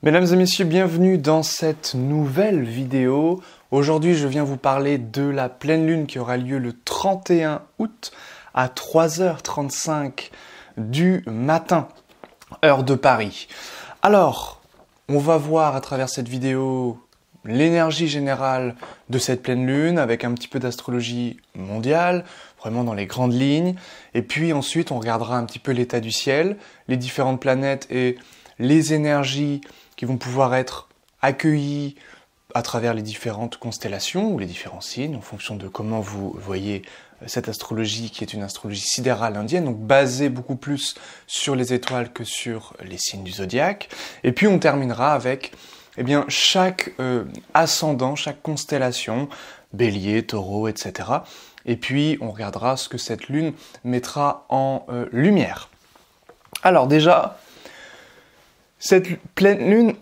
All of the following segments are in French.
Mesdames et messieurs, bienvenue dans cette nouvelle vidéo. Aujourd'hui, je viens vous parler de la pleine lune qui aura lieu le 31 août à 3h35 du matin, heure de Paris. Alors, on va voir à travers cette vidéo l'énergie générale de cette pleine lune avec un petit peu d'astrologie mondiale, vraiment dans les grandes lignes. Et puis ensuite, on regardera un petit peu l'état du ciel, les différentes planètes et les énergies qui vont pouvoir être accueillis à travers les différentes constellations ou les différents signes, en fonction de comment vous voyez cette astrologie qui est une astrologie sidérale indienne, donc basée beaucoup plus sur les étoiles que sur les signes du zodiaque. Et puis on terminera avec chaque ascendant, chaque constellation, bélier, taureau, etc. Et puis on regardera ce que cette lune mettra en lumière. Alors déjà, cette pleine lune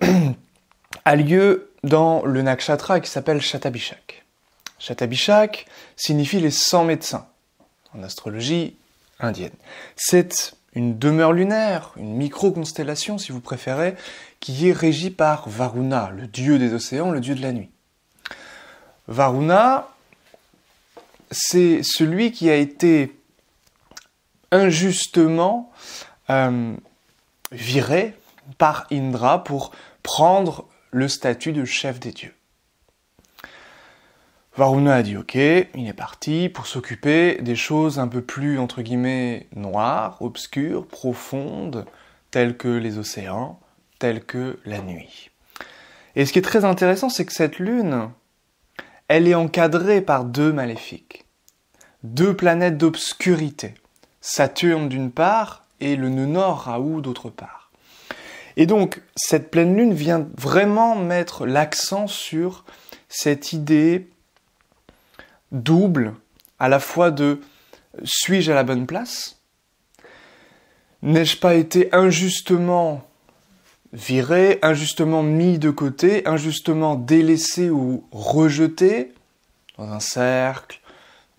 a lieu dans le nakshatra qui s'appelle Shatabhishak. Shatabhishak signifie les 100 médecins en astrologie indienne. C'est une demeure lunaire, une micro-constellation si vous préférez, qui est régie par Varuna, le dieu des océans, le dieu de la nuit. Varuna, c'est celui qui a été injustement viré par Indra pour prendre le statut de chef des dieux. Varuna a dit ok, il est parti pour s'occuper des choses un peu plus, entre guillemets, noires, obscures, profondes, telles que les océans, telles que la nuit. Et ce qui est très intéressant, c'est que cette lune, elle est encadrée par deux maléfiques, deux planètes d'obscurité, Saturne d'une part et le nœud nord Rahu d'autre part. Et donc, cette pleine lune vient vraiment mettre l'accent sur cette idée double, à la fois de « suis-je à la bonne place ? N'ai-je pas été injustement viré, injustement mis de côté, injustement délaissé ou rejeté dans un cercle,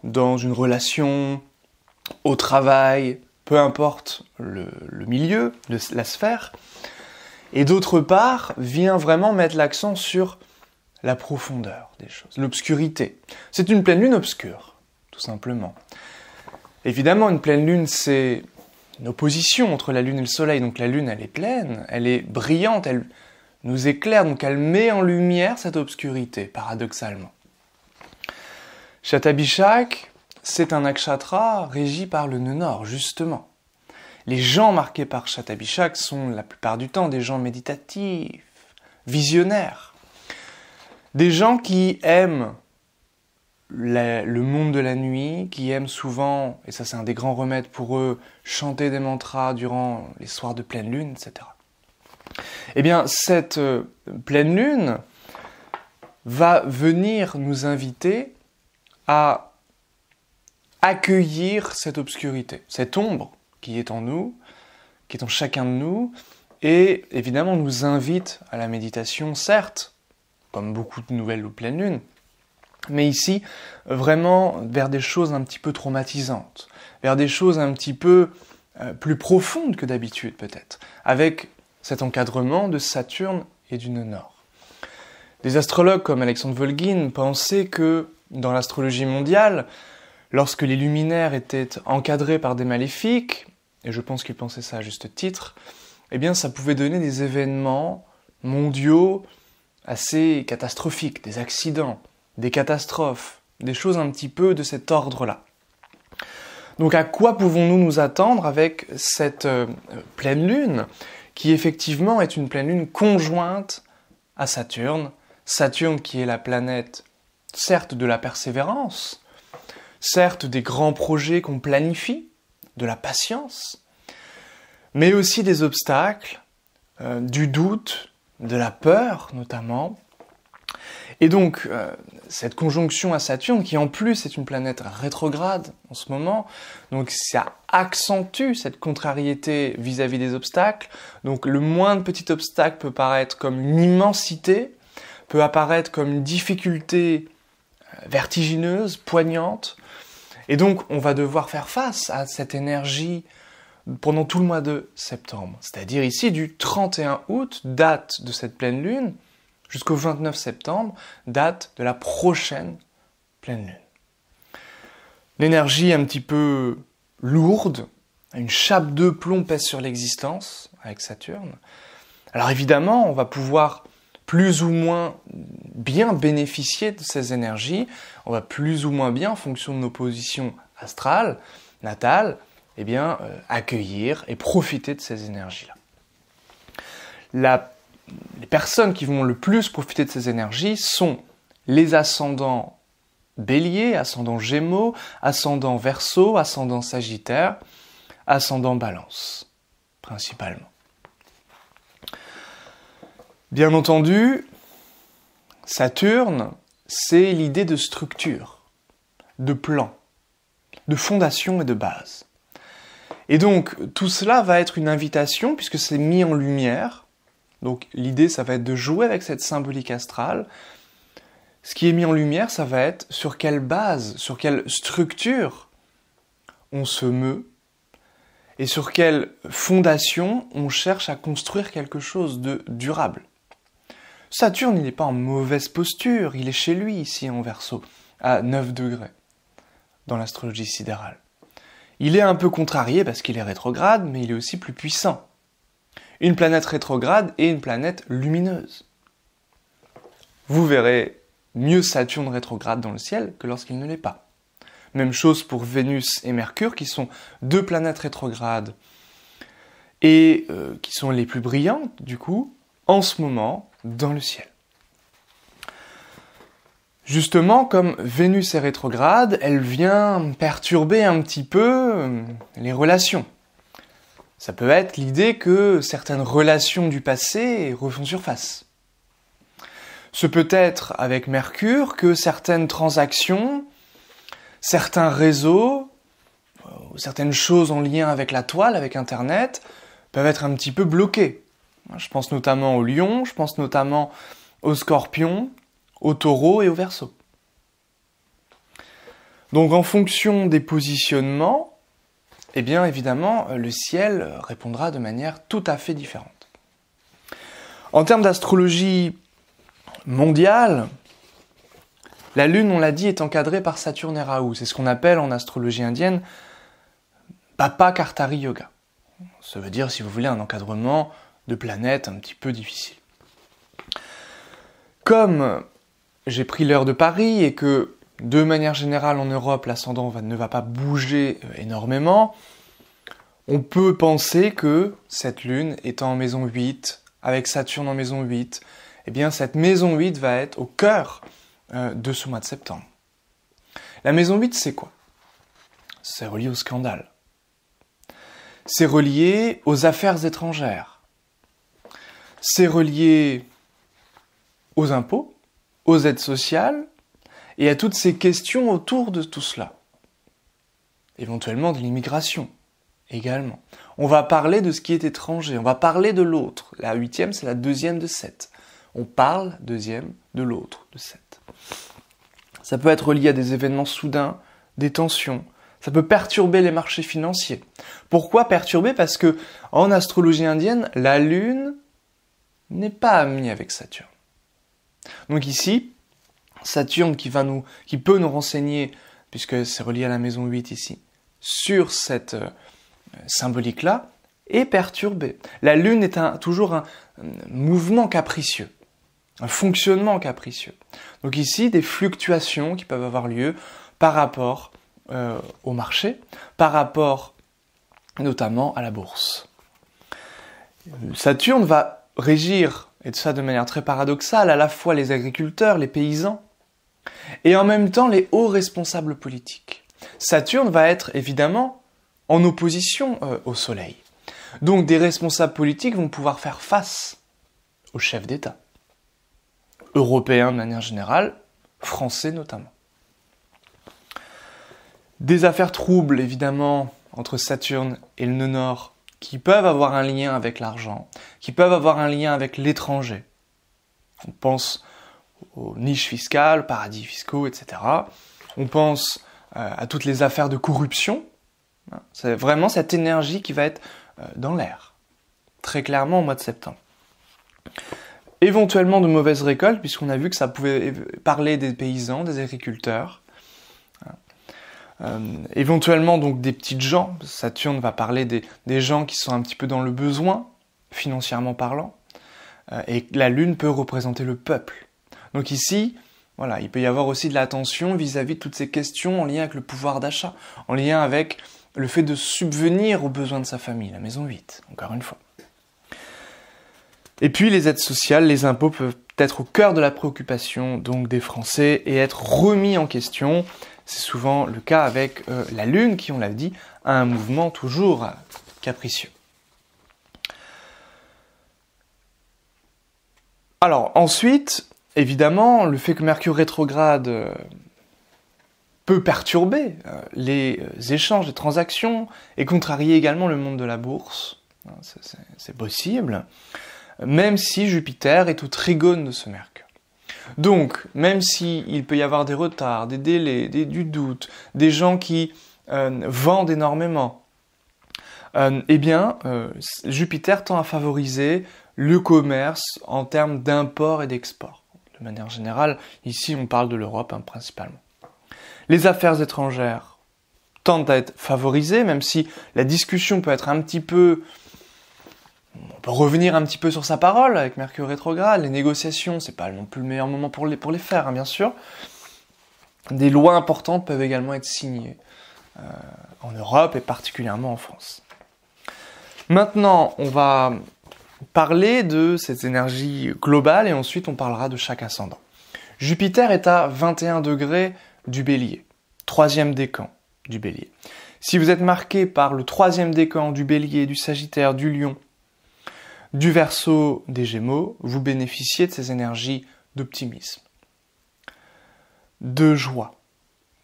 dans une relation, au travail, peu importe le milieu, la sphère ?» Et d'autre part, vient vraiment mettre l'accent sur la profondeur des choses, l'obscurité. C'est une pleine lune obscure, tout simplement. Évidemment, une pleine lune, c'est une opposition entre la lune et le soleil. Donc la lune, elle est pleine, elle est brillante, elle nous éclaire, donc elle met en lumière cette obscurité, paradoxalement. Shatabhishak, c'est un nakshatra régi par le nœud nord, justement. Les gens marqués par Shatabhishak sont la plupart du temps des gens méditatifs, visionnaires. Des gens qui aiment le monde de la nuit, qui aiment souvent, et ça c'est un des grands remèdes pour eux, chanter des mantras durant les soirs de pleine lune, etc. Eh bien, cette pleine lune va venir nous inviter à accueillir cette obscurité, cette ombre, qui est en nous, qui est en chacun de nous, et évidemment nous invite à la méditation, certes, comme beaucoup de nouvelles ou pleines lunes, mais ici, vraiment vers des choses un petit peu traumatisantes, vers des choses un petit peu plus profondes que d'habitude peut-être, avec cet encadrement de Saturne et du nœud nord. Des astrologues comme Alexandre Volgin pensaient que dans l'astrologie mondiale, lorsque les luminaires étaient encadrés par des maléfiques, et je pense qu'ils pensaient ça à juste titre, eh bien ça pouvait donner des événements mondiaux assez catastrophiques, des accidents, des catastrophes, des choses un petit peu de cet ordre-là. Donc à quoi pouvons-nous nous attendre avec cette pleine lune, qui effectivement est une pleine lune conjointe à Saturne, Saturne qui est la planète, certes de la persévérance, certes des grands projets qu'on planifie, de la patience, mais aussi des obstacles, du doute, de la peur notamment. Et donc, cette conjonction à Saturne, qui en plus est une planète rétrograde en ce moment, donc ça accentue cette contrariété vis-à-vis des obstacles. Donc le moindre petit obstacle peut paraître comme une immensité, peut apparaître comme une difficulté vertigineuse, poignante. Et donc, on va devoir faire face à cette énergie pendant tout le mois de septembre. C'est-à-dire ici du 31 août, date de cette pleine lune, jusqu'au 29 septembre, date de la prochaine pleine lune. L'énergie un petit peu lourde, une chape de plomb pèse sur l'existence avec Saturne. Alors évidemment, on va pouvoir plus ou moins bien bénéficier de ces énergies, on va plus ou moins bien, en fonction de nos positions astrales, natales, accueillir et profiter de ces énergies-là. Les personnes qui vont le plus profiter de ces énergies sont les ascendants Bélier, ascendant Gémeaux, ascendant Verseau, ascendant Sagittaire, ascendant Balance, principalement. Bien entendu, Saturne, c'est l'idée de structure, de plan, de fondation et de base. Et donc, tout cela va être une invitation, puisque c'est mis en lumière. Donc, l'idée, ça va être de jouer avec cette symbolique astrale. Ce qui est mis en lumière, ça va être sur quelle base, sur quelle structure on se meut, et sur quelle fondation on cherche à construire quelque chose de durable. Saturne, il n'est pas en mauvaise posture, il est chez lui, ici en Verseau, à 9 degrés, dans l'astrologie sidérale. Il est un peu contrarié parce qu'il est rétrograde, mais il est aussi plus puissant. Une planète rétrograde est une planète lumineuse. Vous verrez mieux Saturne rétrograde dans le ciel que lorsqu'il ne l'est pas. Même chose pour Vénus et Mercure, qui sont deux planètes rétrogrades et qui sont les plus brillantes, du coup, en ce moment, dans le ciel. Justement, comme Vénus est rétrograde, elle vient perturber un petit peu les relations. Ça peut être l'idée que certaines relations du passé refont surface. Ce peut être avec Mercure que certaines transactions, certains réseaux, certaines choses en lien avec la toile, avec Internet, peuvent être un petit peu bloquées. Je pense notamment au Lion, je pense notamment au Scorpion, au Taureau et au Verseau. Donc en fonction des positionnements, eh bien évidemment, le ciel répondra de manière tout à fait différente. En termes d'astrologie mondiale, la Lune, on l'a dit, est encadrée par Saturne et Rahu. C'est ce qu'on appelle en astrologie indienne Papa Kartari Yoga. Ça veut dire, si vous voulez, un encadrement de planètes un petit peu difficile. Comme j'ai pris l'heure de Paris et que, de manière générale en Europe, l'ascendant ne va pas bouger énormément, on peut penser que cette Lune étant en maison 8, avec Saturne en maison 8, eh bien cette maison 8 va être au cœur de ce mois de septembre. La maison 8, c'est quoi? C'est relié au scandale. C'est relié aux affaires étrangères. C'est relié aux impôts, aux aides sociales, et à toutes ces questions autour de tout cela. Éventuellement de l'immigration, également. On va parler de ce qui est étranger, on va parler de l'autre. La 8e, c'est la 2e de 7. On parle, 2e, de l'autre, de 7. Ça peut être lié à des événements soudains, des tensions. Ça peut perturber les marchés financiers. Pourquoi perturber? Parce que, en astrologie indienne, la Lune n'est pas amie avec Saturne. Donc ici, Saturne qui peut nous renseigner, puisque c'est relié à la maison 8 ici, sur cette symbolique-là, est perturbée. La Lune est toujours un mouvement capricieux, un fonctionnement capricieux. Donc ici, des fluctuations qui peuvent avoir lieu par rapport au marché, par rapport notamment à la bourse. Saturne va régir, et ça de manière très paradoxale, à la fois les agriculteurs, les paysans, et en même temps les hauts responsables politiques. Saturne va être évidemment en opposition au Soleil. Donc des responsables politiques vont pouvoir faire face aux chefs d'État, européens de manière générale, français notamment. Des affaires troubles évidemment entre Saturne et le nœud nord, qui peuvent avoir un lien avec l'argent, qui peuvent avoir un lien avec l'étranger. On pense aux niches fiscales, paradis fiscaux, etc. On pense à toutes les affaires de corruption C'est vraiment cette énergie qui va être dans l'air, très clairement au mois de septembre. Éventuellement de mauvaises récoltes, puisqu'on a vu que ça pouvait parler des paysans, des agriculteurs. Éventuellement donc des petites gens. Saturne va parler des gens qui sont un petit peu dans le besoin, financièrement parlant. Et la Lune peut représenter le peuple. Donc ici, voilà, il peut y avoir aussi de l'attention vis-à-vis de toutes ces questions en lien avec le pouvoir d'achat, en lien avec le fait de subvenir aux besoins de sa famille, la maison 8, encore une fois. Et puis les aides sociales, les impôts peuvent être au cœur de la préoccupation donc des Français et être remis en question. C'est souvent le cas avec la Lune qui, on l'a dit, a un mouvement toujours capricieux. Alors ensuite, évidemment, le fait que Mercure rétrograde peut perturber les échanges, les transactions et contrarier également le monde de la bourse. C'est possible, même si Jupiter est au trigone de ce Mercure. Donc, même s'il peut y avoir des retards, des délais, du doute, des gens qui vendent énormément, Jupiter tend à favoriser le commerce en termes d'import et d'export. De manière générale, ici on parle de l'Europe principalement. Les affaires étrangères tendent à être favorisées, même si la discussion peut être un petit peu... On peut revenir un petit peu sur sa parole avec Mercure rétrograde. Les négociations, c'est pas non plus le meilleur moment pour les faire, bien sûr. Des lois importantes peuvent également être signées en Europe et particulièrement en France. Maintenant, on va parler de cette énergie globale et ensuite on parlera de chaque ascendant. Jupiter est à 21 degrés du Bélier, 3e décan du Bélier. Si vous êtes marqué par le 3e décan du Bélier, du Sagittaire, du Lion, du Verseau, des Gémeaux, vous bénéficiez de ces énergies d'optimisme, de joie,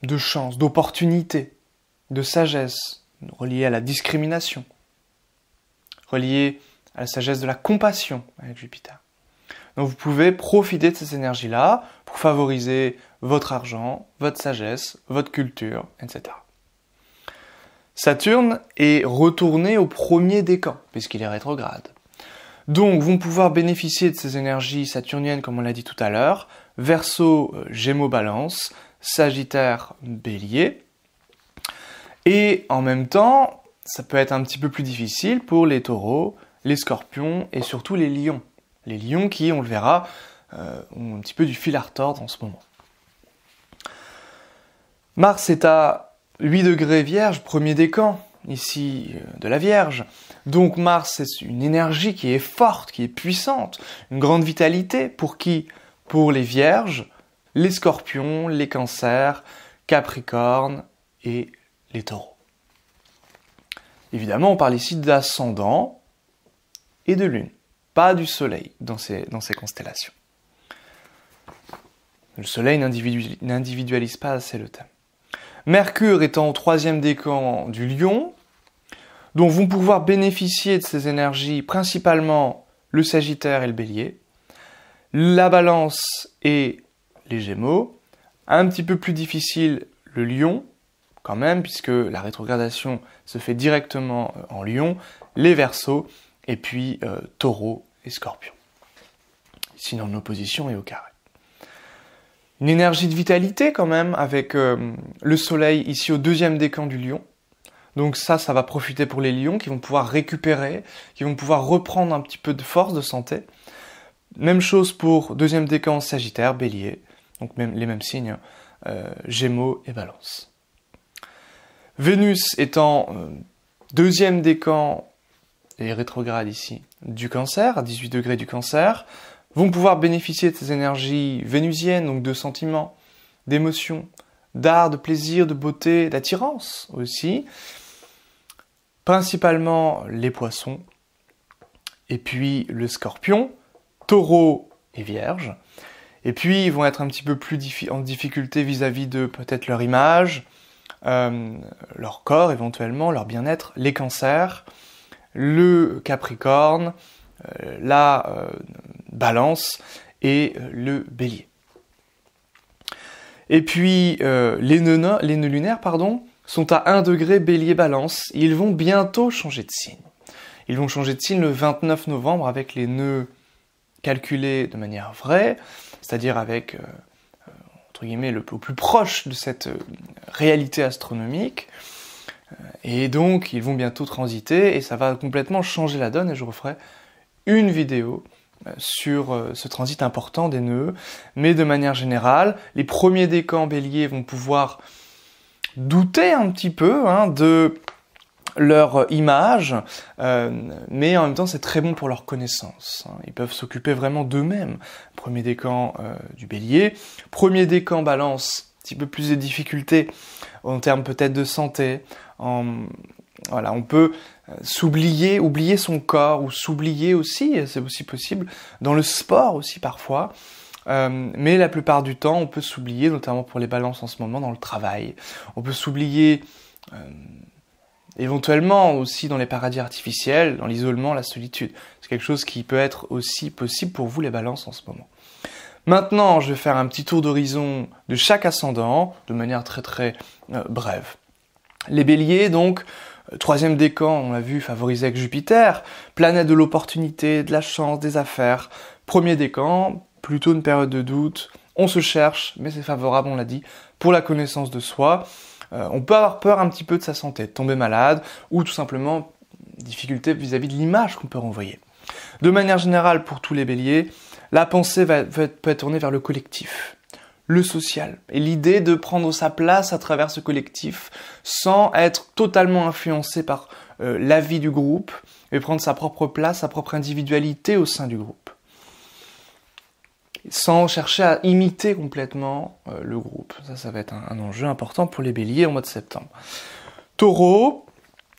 de chance, d'opportunité, de sagesse, reliée à la discrimination, reliée à la sagesse de la compassion avec Jupiter. Donc vous pouvez profiter de ces énergies-là pour favoriser votre argent, votre sagesse, votre culture, etc. Saturne est retourné au 1er décan, puisqu'il est rétrograde. Donc vont pouvoir bénéficier de ces énergies saturniennes, comme on l'a dit tout à l'heure, Verseau, Gémeaux, Balance, Sagittaire, Bélier. Et en même temps, ça peut être un petit peu plus difficile pour les Taureaux, les Scorpions et surtout les Lions. Les Lions qui, on le verra, ont un petit peu du fil à retordre en ce moment. Mars est à 8 degrés Vierge, 1er décan, ici de la Vierge. Donc Mars, c'est une énergie qui est forte, qui est puissante, une grande vitalité. Pour qui? Pour les Vierges, les Scorpions, les Cancers, Capricornes et les Taureaux. Évidemment, on parle ici d'ascendant et de lune, pas du soleil dans ces constellations. Le soleil n'individualise pas assez le thème. Mercure étant au 3e décan du Lion, dont vont pouvoir bénéficier de ces énergies principalement le Sagittaire et le Bélier, la Balance et les Gémeaux, un petit peu plus difficile le Lion, quand même, puisque la rétrogradation se fait directement en Lion, les Verseaux, et puis Taureau et Scorpion. Ici dans l'opposition et au carré. Une énergie de vitalité quand même, avec le Soleil ici au 2e décan du Lion. Donc ça va profiter pour les Lions qui vont pouvoir récupérer, qui vont pouvoir reprendre un petit peu de force, de santé. Même chose pour 2e décan Sagittaire, Bélier, donc les mêmes signes, Gémeaux et Balance. Vénus étant 2e décan et rétrograde ici du Cancer, à 18 degrés du Cancer, vont pouvoir bénéficier de ces énergies vénusiennes, donc de sentiments, d'émotions, d'art, de plaisir, de beauté, d'attirance aussi. Principalement les Poissons, et puis le Scorpion, Taureau et Vierge. Et puis ils vont être un petit peu plus en difficulté vis-à-vis de peut-être leur image, leur corps éventuellement, leur bien-être, les Cancers, le Capricorne, la Balance et le Bélier. Et puis les nœuds lunaires, sont à 1 degré Bélier-Balance. Ils vont bientôt changer de signe. Ils vont changer de signe le 29 novembre avec les nœuds calculés de manière vraie, c'est-à-dire avec, entre guillemets, au plus proche de cette réalité astronomique. Et donc, ils vont bientôt transiter et ça va complètement changer la donne et je referai une vidéo sur ce transit important des nœuds. Mais de manière générale, les premiers décans béliers vont pouvoir douter un petit peu de leur image, mais en même temps c'est très bon pour leur connaissance. Ils peuvent s'occuper vraiment d'eux-mêmes. Premier décan du bélier, premier décan balance, un petit peu plus de difficultés en termes peut-être de santé. Voilà, on peut oublier son corps, ou s'oublier aussi, c'est aussi possible, dans le sport aussi parfois. Mais la plupart du temps, on peut s'oublier, notamment pour les balances en ce moment, dans le travail. On peut s'oublier éventuellement aussi dans les paradis artificiels, dans l'isolement, la solitude. C'est quelque chose qui peut être aussi possible pour vous les balances en ce moment. Maintenant, je vais faire un petit tour d'horizon de chaque ascendant, de manière très très brève. Les béliers, donc, troisième décan, on l'a vu, favorisé avec Jupiter, planète de l'opportunité, de la chance, des affaires. Premier décan, plutôt une période de doute, on se cherche, mais c'est favorable, on l'a dit, pour la connaissance de soi. On peut avoir peur un petit peu de sa santé, de tomber malade, ou tout simplement difficulté vis-à-vis de l'image qu'on peut renvoyer. De manière générale, pour tous les béliers, la pensée peut être tournée vers le collectif, le social, et l'idée de prendre sa place à travers ce collectif sans être totalement influencé par l'avis du groupe, et prendre sa propre place, sa propre individualité au sein du groupe. Sans chercher à imiter complètement le groupe. Ça va être un enjeu important pour les béliers au mois de septembre. Taureau,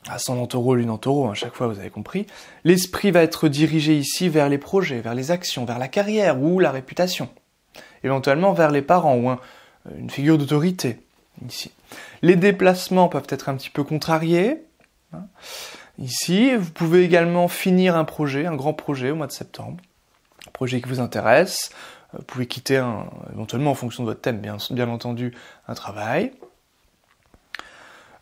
ascendant taureau, lune en taureau, à chaque fois vous avez compris, l'esprit va être dirigé ici vers les projets, vers les actions, vers la carrière ou la réputation. Éventuellement vers les parents ou une figure d'autorité, ici. Les déplacements peuvent être un petit peu contrariés. Ici, vous pouvez également finir un projet, un grand projet au mois de septembre. Projet qui vous intéresse, vous pouvez quitter éventuellement en fonction de votre thème, bien entendu, un travail.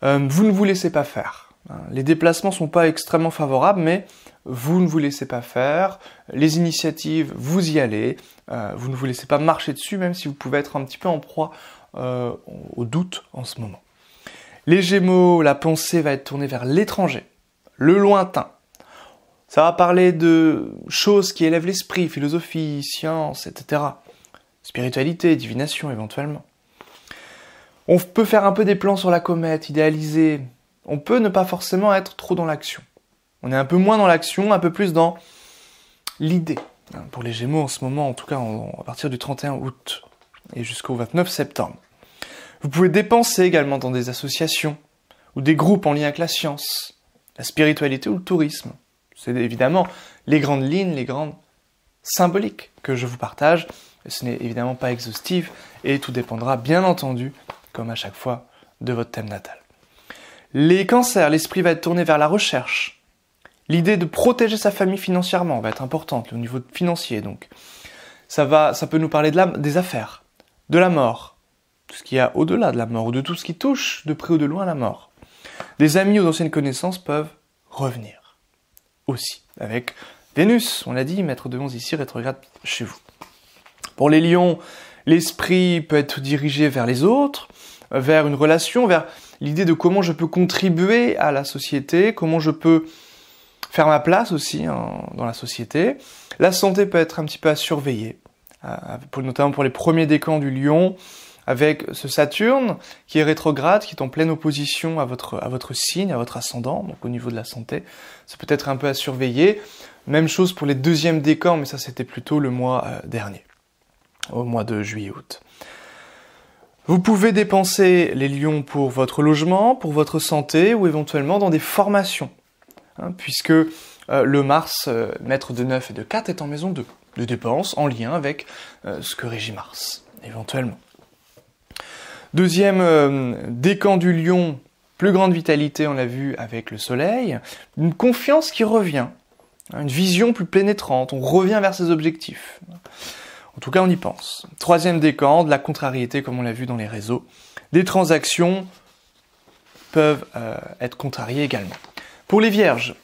Vous ne vous laissez pas faire. Les déplacements ne sont pas extrêmement favorables, mais vous ne vous laissez pas faire. Les initiatives, vous y allez. Vous ne vous laissez pas marcher dessus, même si vous pouvez être un petit peu en proie au doute en ce moment. Les Gémeaux, la pensée va être tournée vers l'étranger, le lointain. Ça va parler de choses qui élèvent l'esprit, philosophie, science, etc. Spiritualité, divination éventuellement. On peut faire un peu des plans sur la comète, idéaliser. On peut ne pas forcément être trop dans l'action. On est un peu moins dans l'action, un peu plus dans l'idée. Pour les Gémeaux en ce moment, en tout cas à partir du 31 août et jusqu'au 29 septembre. Vous pouvez dépenser également dans des associations ou des groupes en lien avec la science, la spiritualité ou le tourisme. C'est évidemment les grandes lignes, les grandes symboliques que je vous partage. Ce n'est évidemment pas exhaustif et tout dépendra bien entendu, comme à chaque fois, de votre thème natal. Les cancers, l'esprit va être tourné vers la recherche. L'idée de protéger sa famille financièrement va être importante, au niveau financier donc. Ça peut nous parler des affaires, de la mort, tout ce qu'il y a au-delà de la mort, ou de tout ce qui touche de près ou de loin la mort. Des amis ou d'anciennes connaissances peuvent revenir. Aussi, avec Vénus, on l'a dit, maître de 11 ici, rétrograde chez vous. Pour les lions, l'esprit peut être dirigé vers les autres, vers une relation, vers l'idée de comment je peux contribuer à la société, comment je peux faire ma place aussi dans la société. La santé peut être un petit peu à surveiller, notamment pour les premiers décans du lion, avec ce Saturne qui est rétrograde, qui est en pleine opposition à votre signe, à votre ascendant, donc au niveau de la santé. C'est peut-être un peu à surveiller. Même chose pour les deuxièmes décans, mais ça c'était plutôt le mois dernier, au mois de juillet-août. Vous pouvez dépenser les lions pour votre logement, pour votre santé, ou éventuellement dans des formations, puisque le Mars, maître de 9 et de 4, est en maison 2, de dépenses en lien avec ce que régit Mars, éventuellement. Deuxième décan du lion, plus grande vitalité, on l'a vu avec le soleil, une confiance qui revient, une vision plus pénétrante, on revient vers ses objectifs. En tout cas, on y pense. Troisième décan, de la contrariété, comme on l'a vu dans les réseaux, des transactions peuvent être contrariés également. Pour les vierges,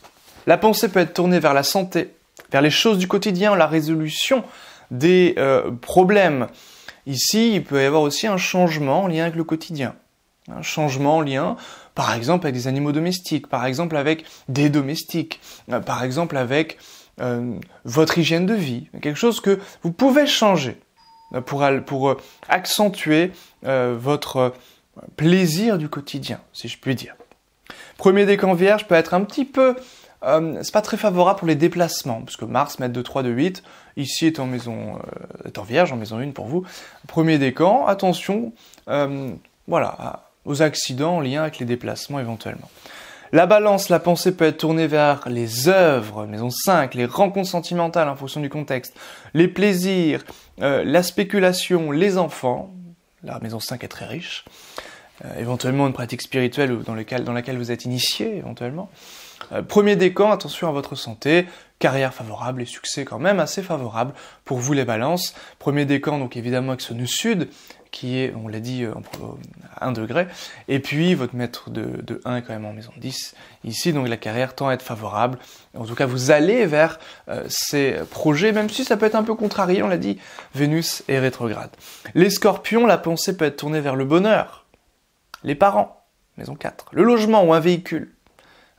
la pensée peut être tournée vers la santé, vers les choses du quotidien, la résolution des problèmes. Ici, il peut y avoir aussi un changement en lien avec le quotidien. Un changement en lien, par exemple, avec des animaux domestiques, par exemple avec des domestiques, par exemple avec votre hygiène de vie. Quelque chose que vous pouvez changer pour accentuer votre plaisir du quotidien, si je puis dire. Premier décan vierge peut être un petit peu... c'est pas très favorable pour les déplacements, parce que Mars, maître de 3 de 8, ici est en vierge, en maison 1 pour vous. Premier décan, attention, voilà, aux accidents en lien avec les déplacements éventuellement. La balance, la pensée peut être tournée vers les œuvres, maison 5, les rencontres sentimentales en fonction du contexte, les plaisirs, la spéculation, les enfants. La maison 5 est très riche. Éventuellement une pratique spirituelle dans laquelle vous êtes initié, éventuellement. Premier décan, attention à votre santé, carrière favorable et succès quand même assez favorable pour vous les balances. Premier décan, donc évidemment avec ce nœud sud, qui est, on l'a dit, à 1 degré, et puis votre maître de 1 est quand même en maison 10, ici, donc la carrière tend à être favorable. En tout cas, vous allez vers ces projets, même si ça peut être un peu contrarié, on l'a dit, Vénus est rétrograde. Les scorpions, la pensée peut être tournée vers le bonheur, les parents, maison 4, le logement ou un véhicule.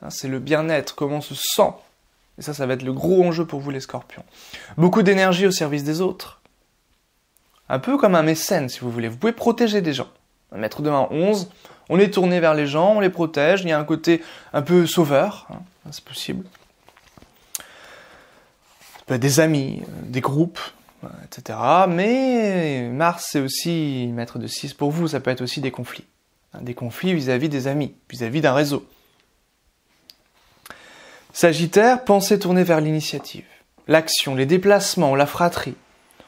C'est le bien-être, comment on se sent. Et ça va être le gros enjeu pour vous les scorpions. Beaucoup d'énergie au service des autres. Un peu comme un mécène, si vous voulez. Vous pouvez protéger des gens. Un maître de main 11, on est tourné vers les gens, on les protège. Il y a un côté un peu sauveur, c'est possible. Ça peut être des amis, des groupes, etc. Mais Mars, c'est aussi maître de 6 pour vous. Ça peut être aussi des conflits. Des conflits vis-à-vis des amis, vis-à-vis d'un réseau. Sagittaire, pensée tournée vers l'initiative, l'action, les déplacements, la fratrie.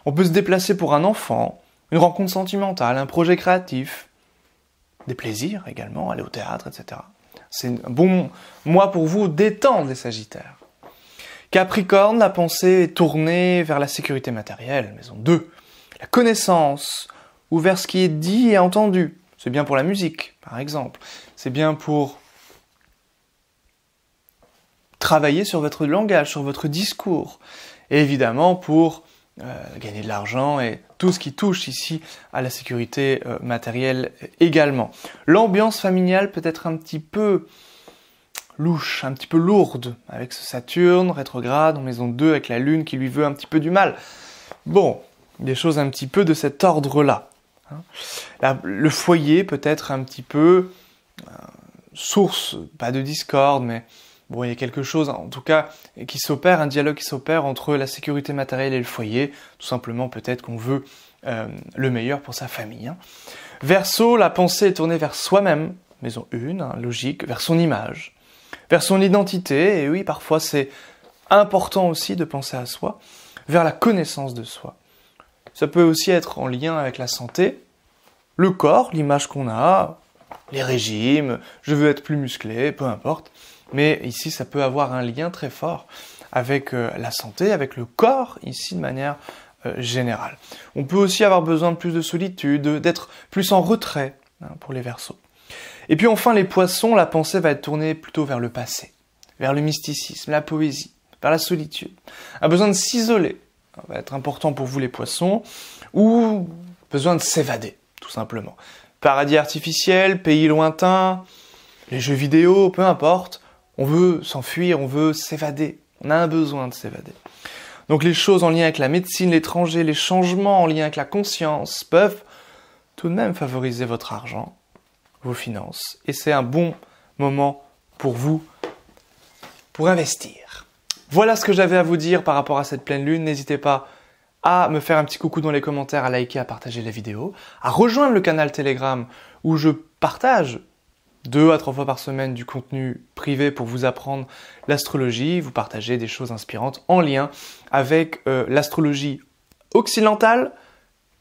On peut se déplacer pour un enfant, une rencontre sentimentale, un projet créatif, des plaisirs également, aller au théâtre, etc. C'est un bon mois pour vous détendre les Sagittaires. Capricorne, la pensée est tournée vers la sécurité matérielle, maison 2, la connaissance, ou vers ce qui est dit et entendu. C'est bien pour la musique, par exemple. C'est bien pour travailler sur votre langage, sur votre discours, et évidemment pour gagner de l'argent et tout ce qui touche ici à la sécurité matérielle également. L'ambiance familiale peut être un petit peu louche, un petit peu lourde, avec ce Saturne rétrograde en maison 2 avec la Lune qui lui veut un petit peu du mal. Bon, des choses un petit peu de cet ordre-là. Le foyer peut être un petit peu source, pas de discorde, mais bon, il y a quelque chose, en tout cas, qui s'opère, un dialogue qui s'opère entre la sécurité matérielle et le foyer. Tout simplement, peut-être qu'on veut le meilleur pour sa famille. Verseau, la pensée est tournée vers soi-même, maison 1, logique, vers son image, vers son identité, et oui, parfois c'est important aussi de penser à soi, vers la connaissance de soi. Ça peut aussi être en lien avec la santé, le corps, l'image qu'on a, les régimes, je veux être plus musclé, peu importe. Mais ici, ça peut avoir un lien très fort avec la santé, avec le corps, ici, de manière générale. On peut aussi avoir besoin de plus de solitude, d'être plus en retrait pour les Verseaux. Et puis enfin, les Poissons, la pensée va être tournée plutôt vers le passé, vers le mysticisme, la poésie, vers la solitude. Un besoin de s'isoler va être important pour vous, les Poissons, ou besoin de s'évader, tout simplement. Paradis artificiel, pays lointain, les jeux vidéo, peu importe. On veut s'enfuir, on veut s'évader. On a un besoin de s'évader. Donc les choses en lien avec la médecine, l'étranger, les changements en lien avec la conscience peuvent tout de même favoriser votre argent, vos finances. Et c'est un bon moment pour vous pour investir. Voilà ce que j'avais à vous dire par rapport à cette pleine lune. N'hésitez pas à me faire un petit coucou dans les commentaires, à liker, à partager la vidéo, à rejoindre le canal Telegram où je partage 2 à 3 fois par semaine du contenu privé pour vous apprendre l'astrologie, vous partagez des choses inspirantes en lien avec l'astrologie occidentale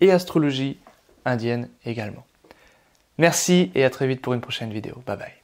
et astrologie indienne également. Merci et à très vite pour une prochaine vidéo. Bye bye.